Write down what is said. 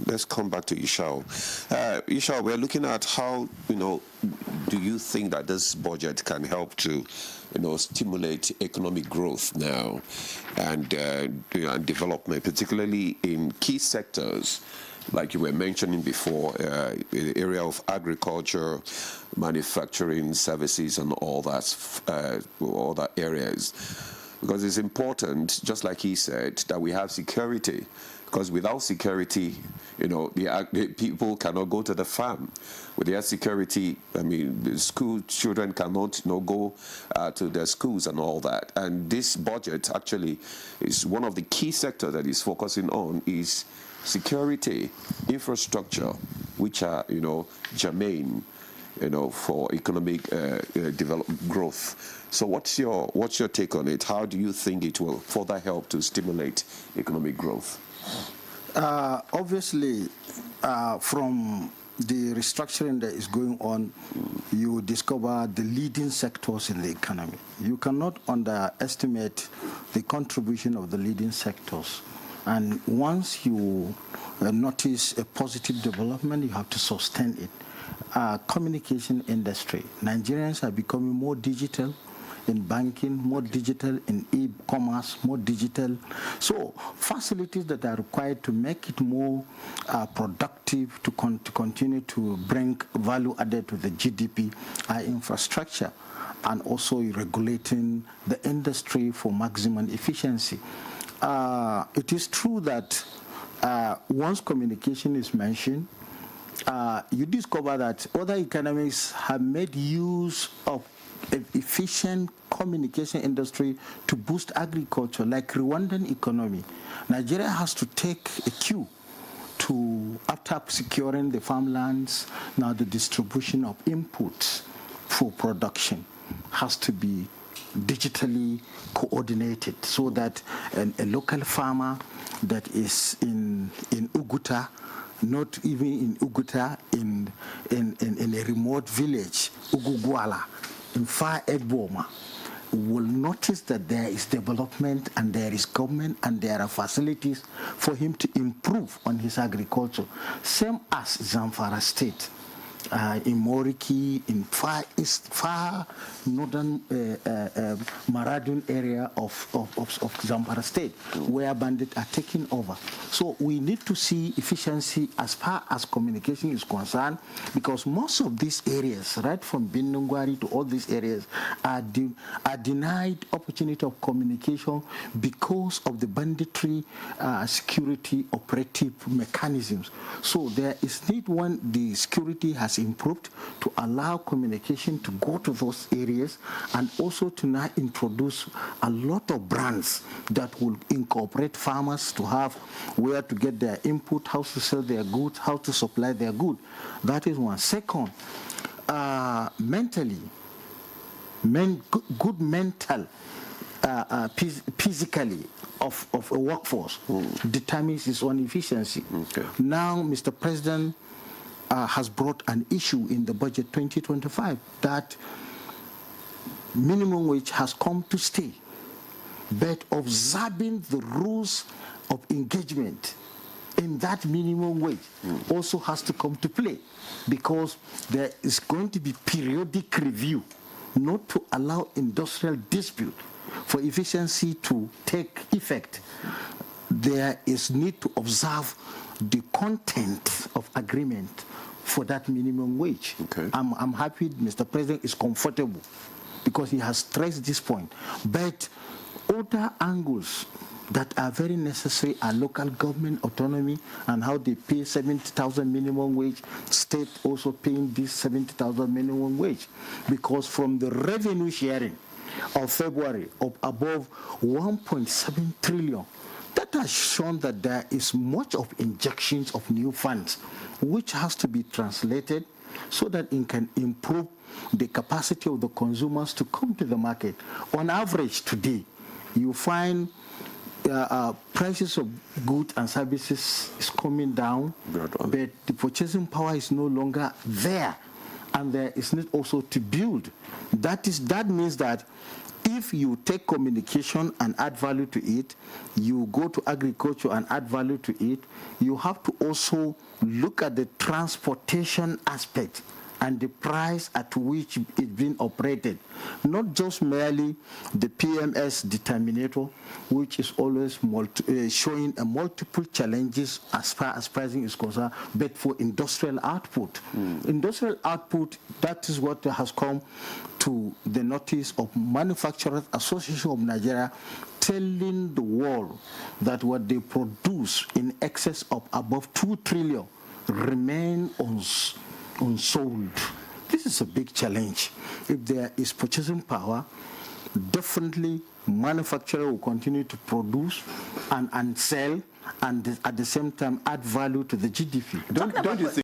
let's come back to Ishao. Ishao, we're looking at how, do you think that this budget can help to, stimulate economic growth now and development, particularly in key sectors like you were mentioning before, the area of agriculture, manufacturing, services, and all that areas. Because it's important, just like he said, that we have security. Because without security, the people cannot go to the farm. Without security, the school children cannot, go to their schools and all that. And this budget actually is one of the key sectors that is focusing on is security, infrastructure, which are, germane, for economic development growth. So what's your take on it? How do you think it will further help to stimulate economic growth? Obviously, from the restructuring that is going on, you discover the leading sectors in the economy. You cannot underestimate the contribution of the leading sectors. And once you notice a positive development, you have to sustain it. Communication industry. Nigerians are becoming more digital in banking, more digital in e-commerce, more digital. So facilities that are required to make it more productive, to continue to bring value added to the GDP are infrastructure, and also regulating the industry for maximum efficiency. It is true that once communication is mentioned, you discover that other economies have made use of efficient communication industry to boost agriculture, like Rwandan economy. Nigeria has to take a cue to, after securing the farmlands, now the distribution of inputs for production has to be digitally coordinated so that a local farmer that is in Uguta, not even in Uguta, in a remote village, Ugugwala, in far Edboma, will notice that there is development and there is government and there are facilities for him to improve on his agriculture. Same as Zamfara State. In Moriki, in far northern Maradun area of Zamfara State, where bandits are taking over. So we need to see efficiency as far as communication is concerned, because most of these areas, right from Binungwari to all these areas, are denied opportunity of communication because of the banditry security operative mechanisms. So there is need when the security has improved to allow communication to go to those areas, and also to now introduce a lot of brands that will incorporate farmers to have where to get their input, how to sell their goods, how to supply their goods. That is one. Second, mentally, good mental, physically of a workforce determines its own efficiency. Okay. Now, Mr. President has brought an issue in the budget 2025 that minimum wage has come to stay, but observing the rules of engagement in that minimum wage also has to come to play, because there is going to be periodic review, not to allow industrial dispute for efficiency to take effect. There is need to observe the content of agreement for that minimum wage. Okay. I'm happy Mr. President is comfortable because he has stressed this point. But other angles that are very necessary are local government autonomy and how they pay 70,000 minimum wage, state also paying this 70,000 minimum wage. Because from the revenue sharing of February of above 1.7 trillion, that has shown that there is much of injections of new funds, which has to be translated so that it can improve the capacity of the consumers to come to the market. On average today, you find prices of goods and services is coming down, but the purchasing power is no longer there. and there is need also to build. That means that if you take communication and add value to it, you go to agriculture and add value to it, you have to also look at the transportation aspect and the price at which it's being operated. Not just merely the PMS determinator, which is always showing multiple challenges as far as pricing is concerned, but for industrial output. Industrial output, that is what has come to the notice of Manufacturers Association of Nigeria, telling the world that what they produce in excess of above 2 trillion remain unsold. This is a big challenge. If there is purchasing power, definitely manufacturer will continue to produce and sell, and at the same time add value to the GDP. Don't you think